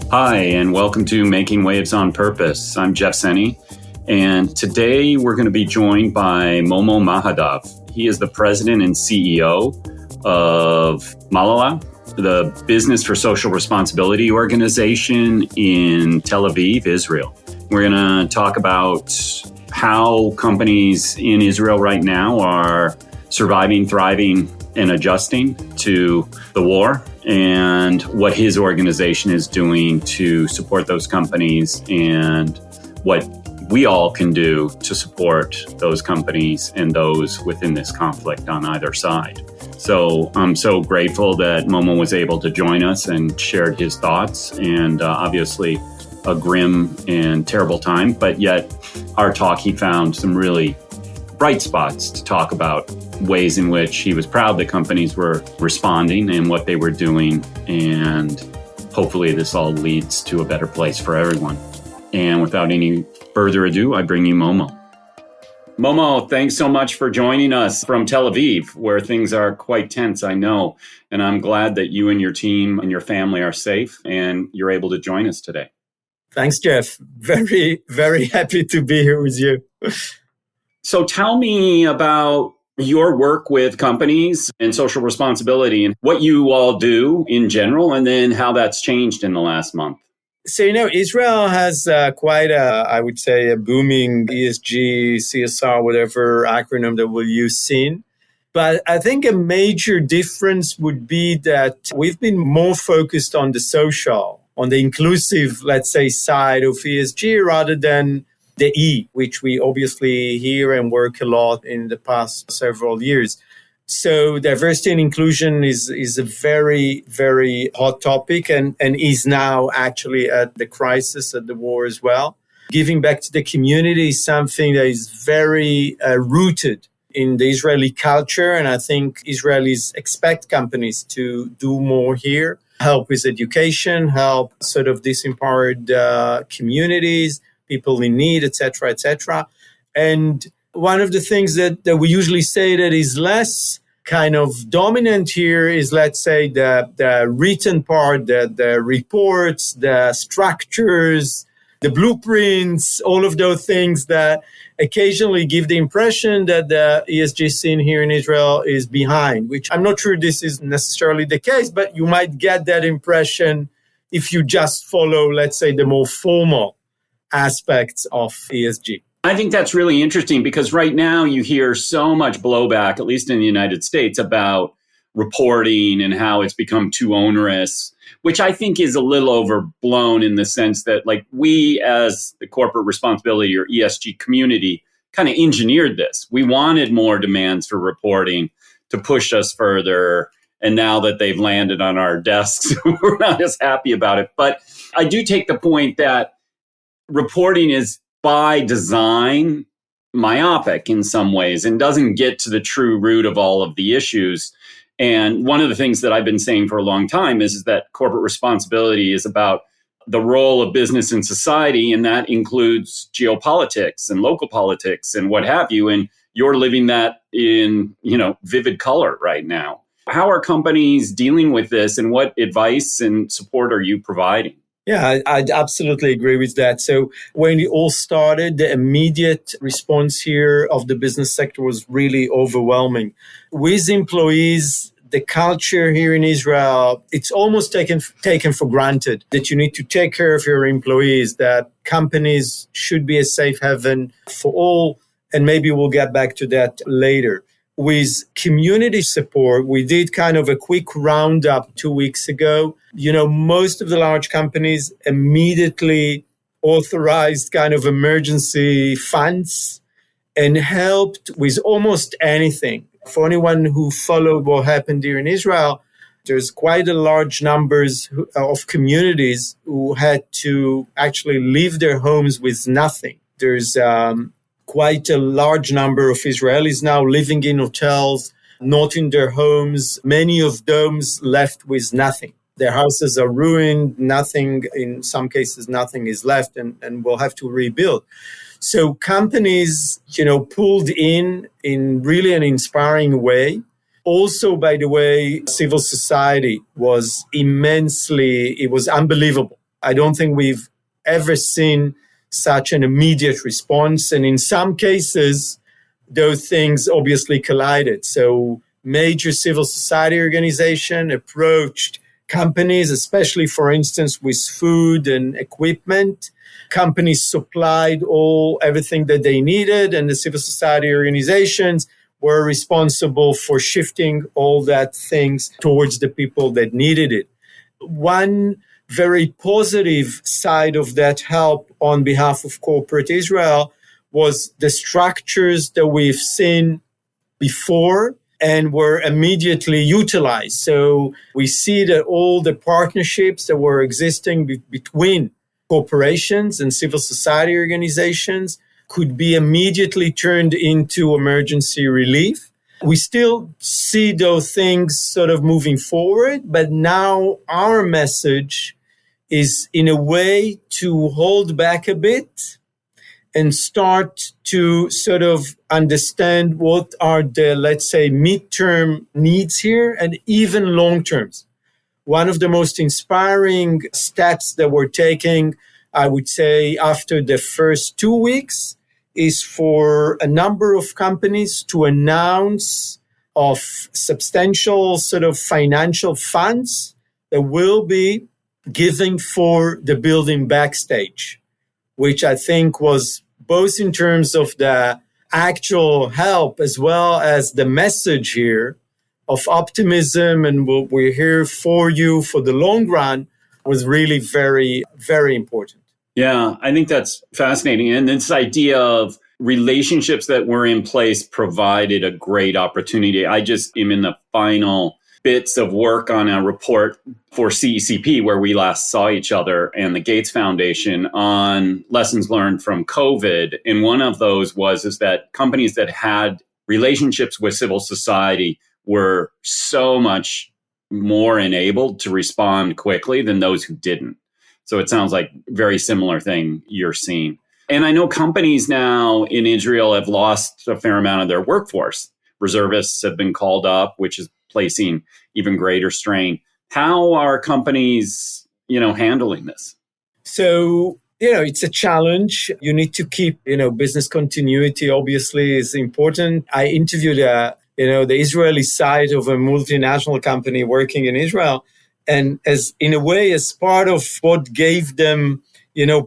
Hi, and welcome to Making Waves on Purpose. I'm Jeff Senny, and today we're going to be joined by Momo Mahadav. He is the president and CEO of Maala, the Business for Social Responsibility organization in Tel Aviv, Israel. We're going to talk about how companies in Israel right now are surviving, thriving, and adjusting to the war, and what his organization is doing to support those companies and what we all can do to support those companies and those within this conflict on either side. So I'm so grateful that Momo was able to join us and shared his thoughts, and obviously a grim and terrible time, but yet our talk, he found some really bright spots to talk about ways in which he was proud that companies were responding and what they were doing. And hopefully this all leads to a better place for everyone. And without any further ado, I bring you Momo. Momo, thanks so much for joining us from Tel Aviv, where things are quite tense, I know. And I'm glad that you and your team and your family are safe and you're able to join us today. Thanks, Jeff. Very, very happy to be here with you. So tell me about your work with companies and social responsibility and what you all do in general, and then how that's changed in the last month. So, Israel has quite I would say, a booming ESG, CSR, whatever acronym that we'll use scene. But I think a major difference would be that we've been more focused on the social, on the inclusive, let's say, side of ESG rather than the E, which we obviously hear and work a lot in the past several years. So diversity and inclusion is a very, very hot topic and is now actually at the crisis, at the war as well. Giving back to the community is something that is very rooted in the Israeli culture. And I think Israelis expect companies to do more here, help with education, help sort of disempowered communities, people in need, et cetera, And one of the things that we usually say that is less kind of dominant here is, let's say, the written part, the reports, the structures, the blueprints, all of those things that occasionally give the impression that the ESG scene here in Israel is behind, which I'm not sure this is necessarily the case, but you might get that impression if you just follow, let's say, the more formal aspects of ESG. I think that's really interesting because right now you hear so much blowback, at least in the United States, about reporting and how it's become too onerous, which I think is a little overblown in the sense that, like, we as the corporate responsibility or ESG community kind of engineered this. We wanted more demands for reporting to push us further. And now that they've landed on our desks, we're not as happy about it. But I do take the point that reporting is by design myopic in some ways and doesn't get to the true root of all of the issues. And one of the things that I've been saying for a long time is that corporate responsibility is about the role of business in society, and that includes geopolitics and local politics and what have you. And you're living that in, vivid color right now. How are companies dealing with this, and what advice and support are you providing? Yeah, I'd absolutely agree with that. So when it all started, the immediate response here of the business sector was really overwhelming. With employees, the culture here in Israel, it's almost taken for granted that you need to take care of your employees, that companies should be a safe haven for all. And maybe we'll get back to that later. With community support, we did kind of a quick roundup 2 weeks ago. Most of the large companies immediately authorized kind of emergency funds and helped with almost anything. For anyone who followed what happened here in Israel, there's quite a large numbers of communities who had to actually leave their homes with nothing. There's quite a large number of Israelis now living in hotels, not in their homes. Many of those left with nothing. Their houses are ruined, nothing, in some cases, nothing is left and will have to rebuild. So companies, pulled in really an inspiring way. Also, by the way, civil society was it was unbelievable I don't think we've ever seen such an immediate response. And in some cases, those things obviously collided. So major civil society organization approached companies, especially, for instance, with food and equipment. Companies supplied everything that they needed, and the civil society organizations were responsible for shifting all that things towards the people that needed it. One very positive side of that help on behalf of corporate Israel was the structures that we've seen before and were immediately utilized. So we see that all the partnerships that were existing between corporations and civil society organizations could be immediately turned into emergency relief. We still see those things sort of moving forward, but now our message is in a way to hold back a bit and start to sort of understand what are the, let's say, midterm needs here and even long terms. One of the most inspiring steps that we're taking, I would say, after the first 2 weeks is for a number of companies to announce of substantial sort of financial funds that will be giving for the building backstage, which I think was both in terms of the actual help as well as the message here of optimism and we're here for you for the long run was really very, very important. Yeah, I think that's fascinating. And this idea of relationships that were in place provided a great opportunity. I just am in the final bits of work on a report for CECP where we last saw each other and the Gates Foundation on lessons learned from COVID. And one of those is that companies that had relationships with civil society were so much more enabled to respond quickly than those who didn't. So it sounds like a very similar thing you're seeing. And I know companies now in Israel have lost a fair amount of their workforce. Reservists have been called up, which is placing even greater strain. How are companies, handling this? So, it's a challenge. You need to keep, business continuity obviously is important. I interviewed, the Israeli side of a multinational company working in Israel. And as part of what gave them,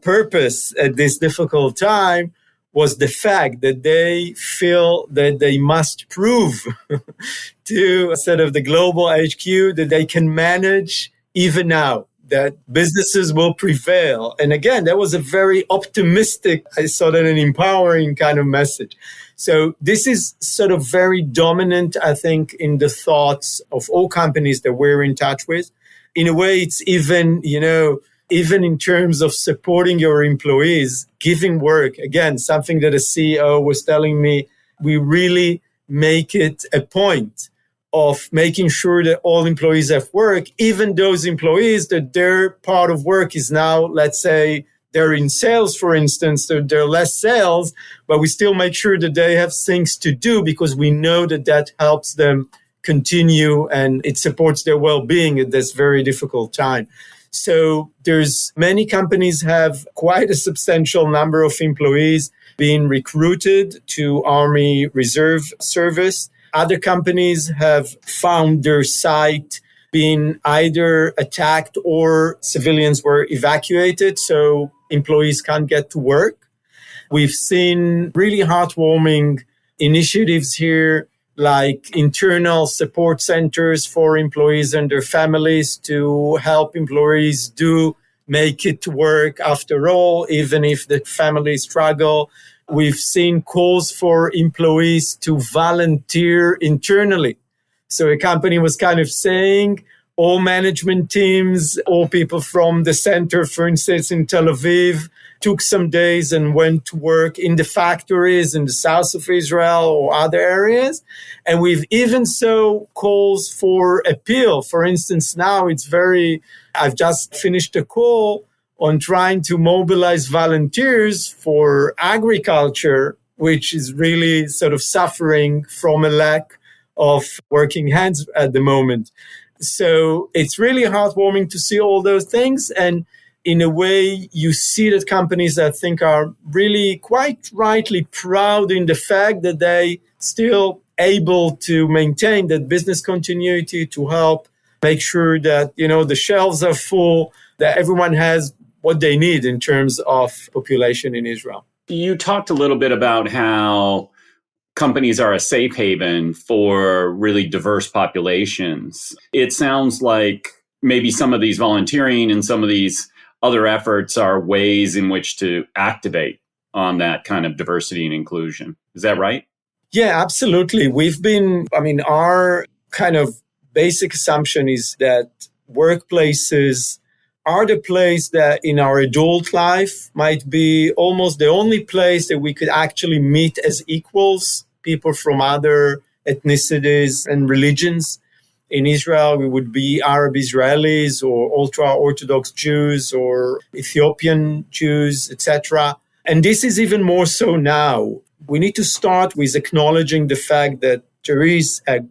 purpose at this difficult time was the fact that they feel that they must prove to sort of the global HQ that they can manage even now, that businesses will prevail. And again, that was a very optimistic, I saw that an empowering kind of message. So this is sort of very dominant, I think, in the thoughts of all companies that we're in touch with. In a way, it's even, even in terms of supporting your employees, giving work. Again, something that a CEO was telling me, we really make it a point of making sure that all employees have work, even those employees that their part of work is now, let's say, they're in sales, for instance, they're less sales, but we still make sure that they have things to do because we know that helps them continue and it supports their well-being at this very difficult time. So there's many companies have quite a substantial number of employees being recruited to Army Reserve Service. Other companies have found their site being either attacked or civilians were evacuated, so employees can't get to work. We've seen really heartwarming initiatives here, like internal support centers for employees and their families to help employees make it to work after all, even if the family struggle. We've seen calls for employees to volunteer internally. So a company was kind of saying, all management teams, all people from the center, for instance, in Tel Aviv, took some days and went to work in the factories in the south of Israel or other areas. And we've even saw calls for appeal. For instance, now I've just finished a call on trying to mobilize volunteers for agriculture, which is really sort of suffering from a lack of working hands at the moment. So it's really heartwarming to see all those things. And in a way, you see that companies, I think, are really quite rightly proud in the fact that they still able to maintain that business continuity to help make sure that, the shelves are full, that everyone has what they need in terms of population in Israel. You talked a little bit about how companies are a safe haven for really diverse populations. It sounds like maybe some of these volunteering and some of these other efforts are ways in which to activate on that kind of diversity and inclusion. Is that right? Yeah, absolutely. Our kind of basic assumption is that workplaces are the place that in our adult life might be almost the only place that we could actually meet as equals, people from other ethnicities and religions. In Israel, we would be Arab Israelis or ultra-Orthodox Jews or Ethiopian Jews, etc. And this is even more so now. We need to start with acknowledging the fact that there is a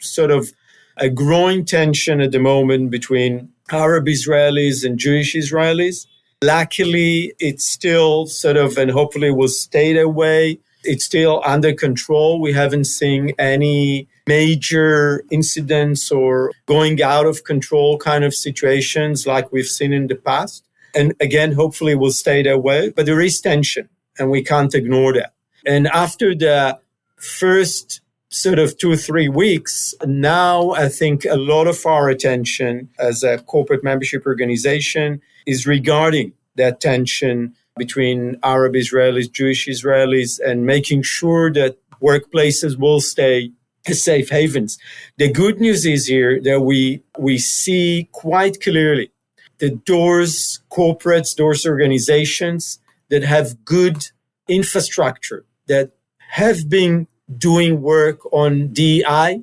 sort of a growing tension at the moment between Arab Israelis and Jewish Israelis. Luckily, it's still sort of, and hopefully will stay that way, it's still under control. We haven't seen any major incidents or going out of control kind of situations like we've seen in the past. And again, hopefully will stay that way. But there is tension, and we can't ignore that. And after the first sort of 2 or 3 weeks, now I think a lot of our attention as a corporate membership organization is regarding that tension between Arab Israelis, Jewish Israelis, and making sure that workplaces will stay as safe havens. The good news is here that we see quite clearly that those corporates, those organizations that have good infrastructure, that have been doing work on DEI,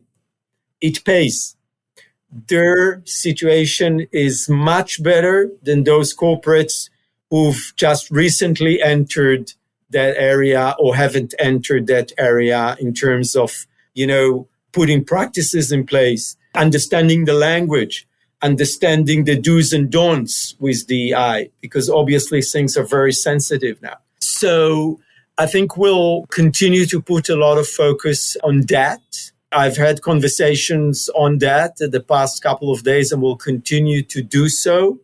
it pays. Their situation is much better than those corporates who've just recently entered that area or haven't entered that area in terms of, putting practices in place, understanding the language, understanding the do's and don'ts with DEI, because obviously things are very sensitive now. So I think we'll continue to put a lot of focus on that. I've had conversations on that the past couple of days and will continue to do so.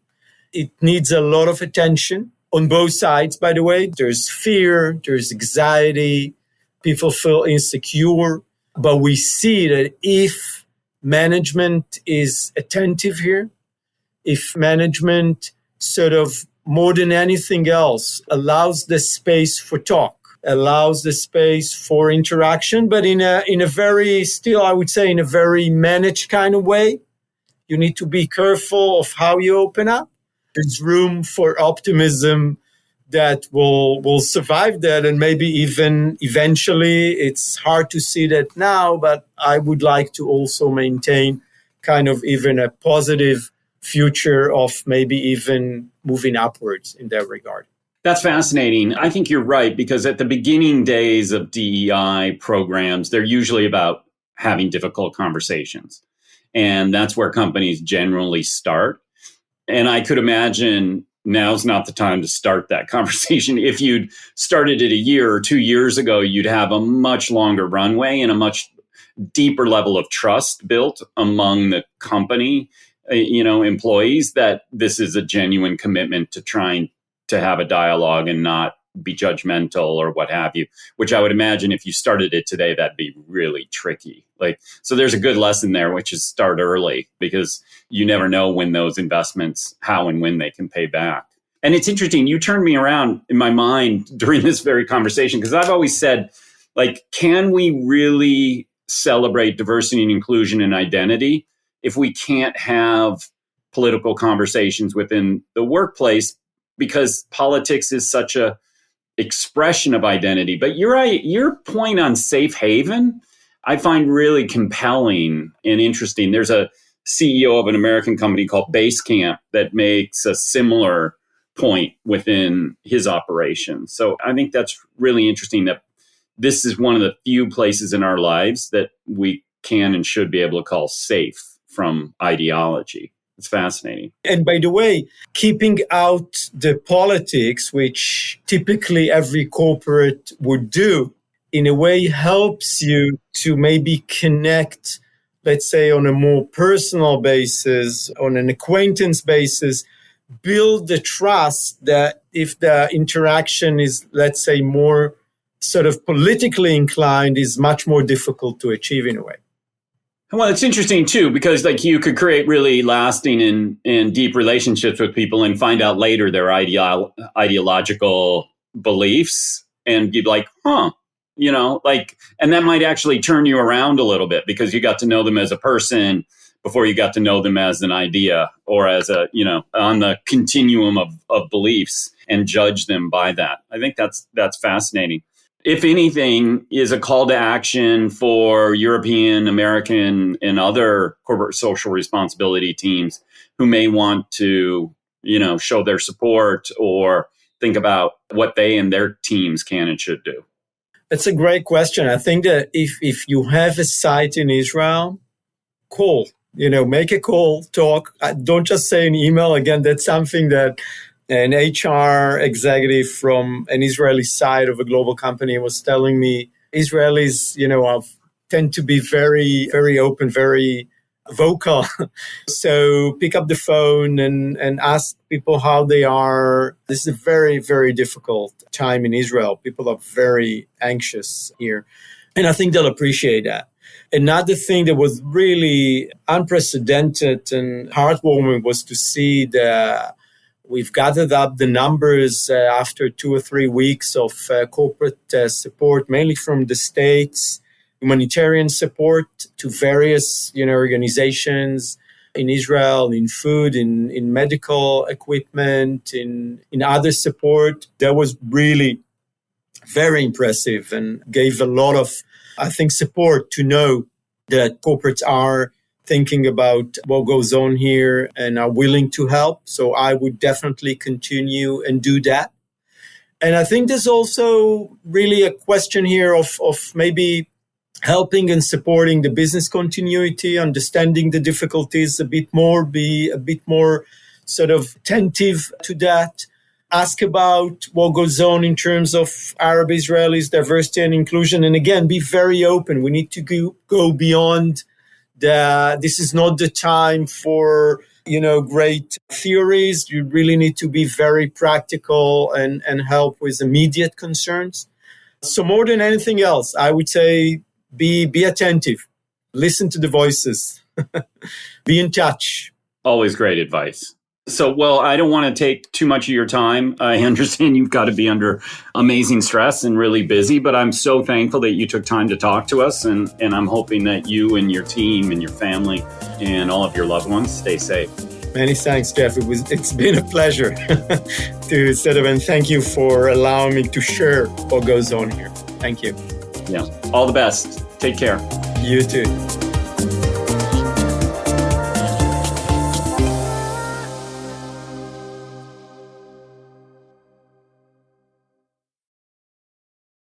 It needs a lot of attention on both sides, by the way. There's fear, there's anxiety, people feel insecure. But we see that if management is attentive here, if management sort of more than anything else allows the space for talk, allows the space for interaction, but in a very, still I would say in a very managed kind of way. You need to be careful of how you open up. There's room for optimism that will survive that, and maybe even eventually. It's hard to see that now, but I would like to also maintain kind of even a positive future of maybe even moving upwards in that regard. That's fascinating. I think you're right, because at the beginning days of DEI programs, they're usually about having difficult conversations. And that's where companies generally start. And I could imagine now's not the time to start that conversation. If you'd started it a year or 2 years ago, you'd have a much longer runway and a much deeper level of trust built among the company, employees, that this is a genuine commitment to trying to have a dialogue and not be judgmental or what have you, which I would imagine if you started it today, that'd be really tricky. So there's a good lesson there, which is start early, because you never know when those investments, how and when they can pay back. And it's interesting, you turned me around in my mind during this very conversation, because I've always said, can we really celebrate diversity and inclusion and identity if we can't have political conversations within the workplace? Because politics is such a expression of identity. But you're right, your point on safe haven, I find really compelling and interesting. There's a CEO of an American company called Basecamp that makes a similar point within his operation. So I think that's really interesting, that this is one of the few places in our lives that we can and should be able to call safe from ideology. It's fascinating. And by the way, keeping out the politics, which typically every corporate would do, in a way helps you to maybe connect, let's say, on a more personal basis, on an acquaintance basis, build the trust that if the interaction is, let's say, more sort of politically inclined, is much more difficult to achieve in a way. Well, it's interesting, too, because like you could create really lasting and deep relationships with people and find out later their ideological beliefs and be like, and that might actually turn you around a little bit because you got to know them as a person before you got to know them as an idea or as on the continuum of beliefs and judge them by that. I think that's fascinating. If anything, is a call to action for European, American, and other corporate social responsibility teams who may want to, show their support or think about what they and their teams can and should do? That's a great question. I think that if you have a site in Israel, call, make a call, talk. Don't just say an email. Again, that's something that an HR executive from an Israeli side of a global company was telling me. Israelis, tend to be very, very open, very vocal. So pick up the phone and ask people how they are. This is a very, very difficult time in Israel. People are very anxious here. And I think they'll appreciate that. Another thing that was really unprecedented and heartwarming was to see we've gathered up the numbers after 2 or 3 weeks of corporate support, mainly from the states, humanitarian support to various organizations in Israel, in food, in medical equipment, in other support. That was really very impressive and gave a lot of, I think, support to know that corporates are thinking about what goes on here and are willing to help. So I would definitely continue and do that. And I think there's also really a question here of maybe helping and supporting the business continuity, understanding the difficulties a bit more, be a bit more sort of attentive to that. Ask about what goes on in terms of Arab Israelis, diversity and inclusion. And again, be very open. We need to go beyond this is not the time for, great theories. You really need to be very practical and help with immediate concerns. So more than anything else, I would say be attentive. Listen to the voices. Be in touch. Always great advice. So, well, I don't want to take too much of your time. I understand you've got to be under amazing stress and really busy, but I'm so thankful that you took time to talk to us. And I'm hoping that you and your team and your family and all of your loved ones stay safe. Many thanks, Jeff. It's been a pleasure to and thank you for allowing me to share what goes on here. Thank you. Yeah. All the best. Take care. You too.